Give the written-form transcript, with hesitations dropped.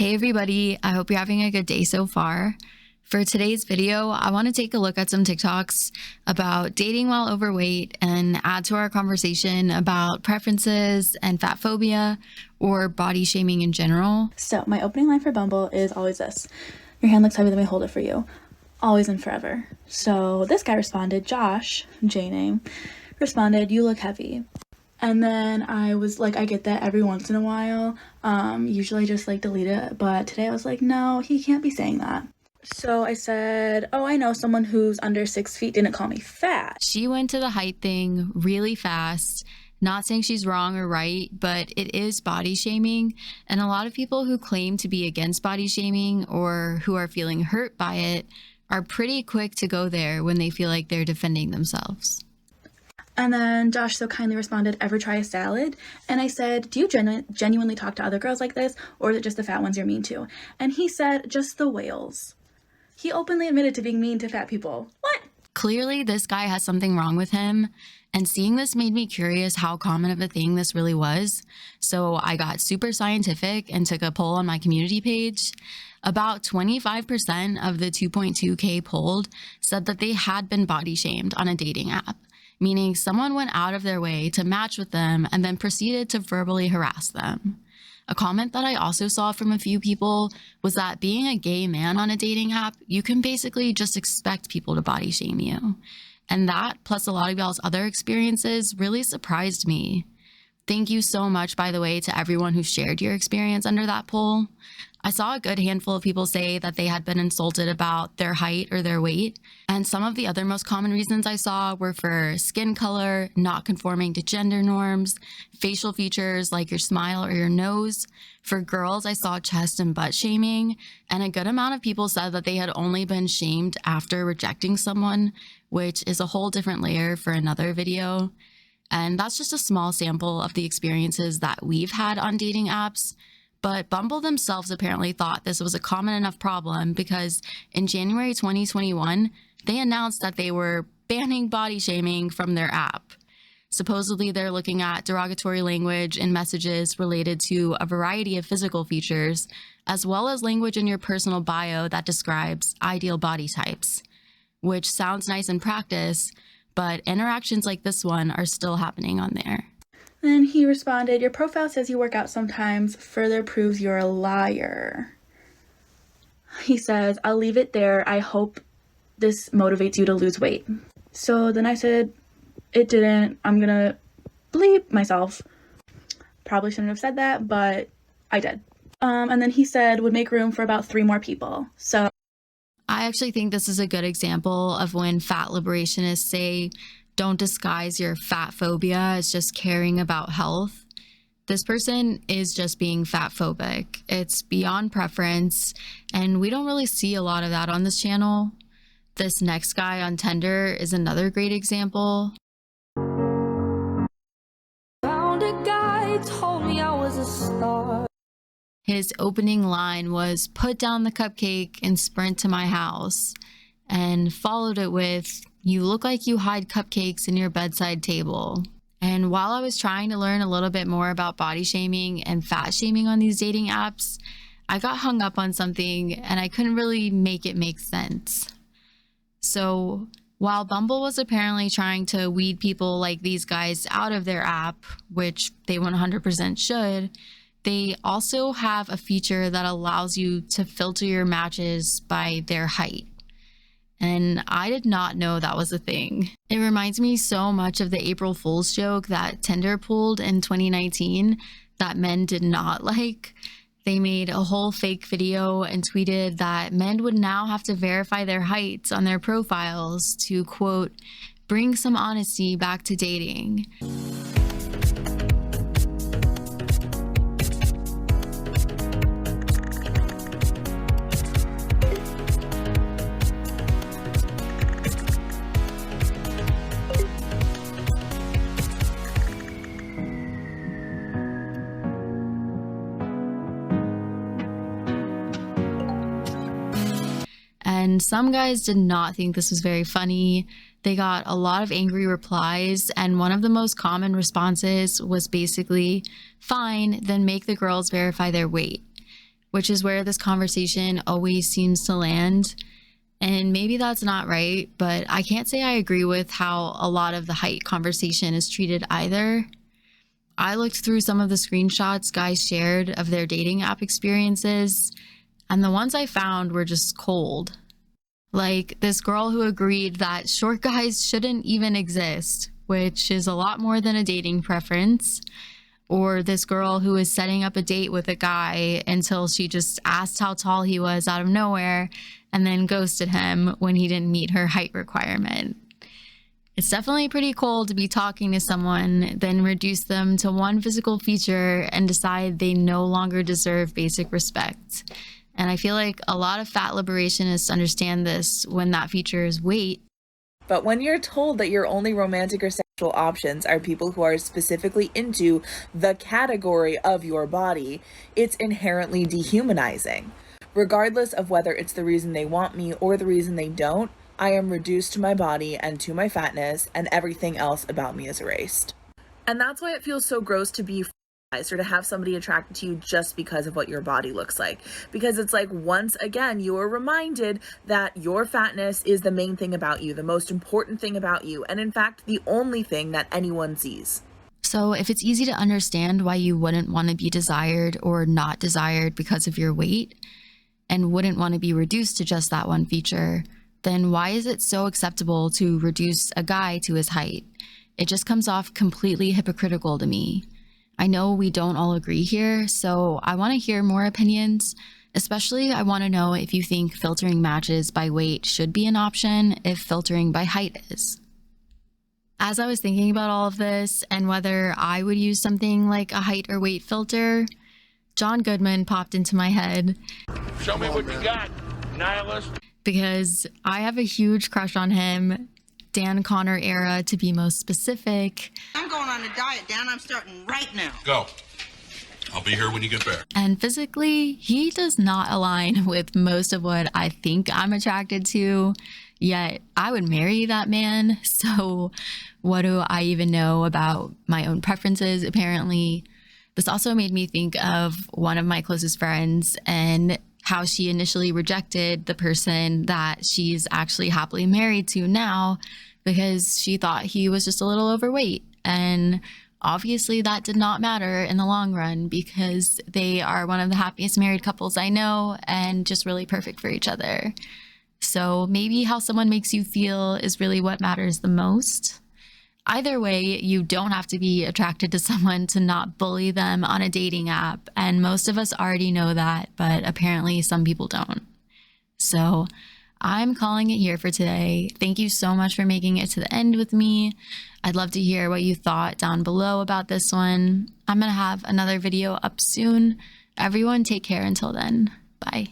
Hey everybody, I hope you're having a good day so far. For today's video, I want to take a look at some TikToks about dating while overweight and add to our conversation about preferences and fat phobia or body shaming in general. So my opening line for Bumble is always this: your hand looks heavy, let me hold it for you. Always and forever. So this guy responded, Josh, J name, responded, you look heavy. And then I was like, I get that every once in a while. Usually I just like delete it. But today I was like, no, he can't be saying that. So I said, oh, I know someone who's under 6 feet didn't call me fat. She went to the height thing really fast. Not saying she's wrong or right, but it is body shaming. And a lot of people who claim to be against body shaming or who are feeling hurt by it are pretty quick to go there when they feel like they're defending themselves. And then Josh so kindly responded, ever try a salad? And I said, do you genuinely talk to other girls like this? Or is it just the fat ones you're mean to? And he said, just the whales. He openly admitted to being mean to fat people. What? Clearly, this guy has something wrong with him. And seeing this made me curious how common of a thing this really was. So I got super scientific and took a poll on my community page. About 25% of the 2.2K polled said that they had been body shamed on a dating app, meaning someone went out of their way to match with them and then proceeded to verbally harass them. A comment that I also saw from a few people was that being a gay man on a dating app, you can basically just expect people to body shame you. And that, plus a lot of y'all's other experiences, really surprised me. Thank you so much, by the way, to everyone who shared your experience under that poll. I saw a good handful of people say that they had been insulted about their height or their weight. And some of the other most common reasons I saw were for skin color, not conforming to gender norms, facial features like your smile or your nose. For girls, I saw chest and butt shaming. And a good amount of people said that they had only been shamed after rejecting someone, which is a whole different layer for another video. And that's just a small sample of the experiences that we've had on dating apps. But Bumble themselves apparently thought this was a common enough problem because in January 2021, they announced that they were banning body shaming from their app. Supposedly, they're looking at derogatory language in messages related to a variety of physical features, as well as language in your personal bio that describes ideal body types, which sounds nice in practice, but interactions like this one are still happening on there. Then he responded, your profile says you work out sometimes, further proves you're a liar. He says, I'll leave it there. I hope this motivates you to lose weight. So then I said, it didn't. I'm gonna bleep myself. Probably shouldn't have said that, but I did. And then he said, would make room for about 3 more people. So I actually think this is a good example of when fat liberationists say, don't disguise your fat phobia as just caring about health. This person is just being fat phobic. It's beyond preference, and we don't really see a lot of that on this channel. This next guy on Tinder is another great example. Found a guy, told me I was a star. His opening line was, put down the cupcake and sprint to my house, and followed it with, you look like you hide cupcakes in your bedside table. And while I was trying to learn a little bit more about body shaming and fat shaming on these dating apps, I got hung up on something and I couldn't really make it make sense. So while Bumble was apparently trying to weed people like these guys out of their app, which they 100% should, they also have a feature that allows you to filter your matches by their height. And I did not know that was a thing. It reminds me so much of the April Fool's joke that Tinder pulled in 2019 that men did not like. They made a whole fake video and tweeted that men would now have to verify their heights on their profiles to, quote, bring some honesty back to dating. And some guys did not think this was very funny. They got a lot of angry replies, and one of the most common responses was basically, fine, then make the girls verify their weight. which is where this conversation always seems to land. And maybe that's not right, but I can't say I agree with how a lot of the height conversation is treated either. I looked through some of the screenshots guys shared of their dating app experiences, and the ones I found were just cold. Like this girl who agreed that short guys shouldn't even exist, which is a lot more than a dating preference. Or this girl who was setting up a date with a guy until she just asked how tall he was out of nowhere and then ghosted him when he didn't meet her height requirement. It's definitely pretty cold to be talking to someone, then reduce them to one physical feature and decide they no longer deserve basic respect. And I feel like a lot of fat liberationists understand this when that feature is weight. But when you're told that your only romantic or sexual options are people who are specifically into the category of your body, it's inherently dehumanizing. Regardless of whether it's the reason they want me or the reason they don't, I am reduced to my body and to my fatness, and everything else about me is erased. And that's why it feels so gross to be or to have somebody attracted to you just because of what your body looks like. Because it's like, once again, you are reminded that your fatness is the main thing about you, the most important thing about you, and in fact, the only thing that anyone sees. So if it's easy to understand why you wouldn't want to be desired or not desired because of your weight, and wouldn't want to be reduced to just that one feature, then why is it so acceptable to reduce a guy to his height? It just comes off completely hypocritical to me. I know we don't all agree here, so I want to hear more opinions. Especially, I want to know if you think filtering matches by weight should be an option, if filtering by height is. As I was thinking about all of this and whether I would use something like a height or weight filter, John Goodman popped into my head. Show me what you got, nihilist. Because I have a huge crush on him. Dan Connor era, to be most specific. I'm going on a diet, Dan. I'm starting right now. Go. I'll be here when you get back. And physically, he does not align with most of what I think I'm attracted to, yet I would marry that man. So what do I even know about my own preferences, apparently? This also made me think of one of my closest friends and how she initially rejected the person that she's actually happily married to now because she thought he was just a little overweight. And obviously that did not matter in the long run because they are one of the happiest married couples I know and just really perfect for each other. So maybe how someone makes you feel is really what matters the most. Either way, you don't have to be attracted to someone to not bully them on a dating app. And most of us already know that, but apparently some people don't. So I'm calling it here for today. Thank you so much for making it to the end with me. I'd love to hear what you thought down below about this one. I'm going to have another video up soon. Everyone take care until then. Bye.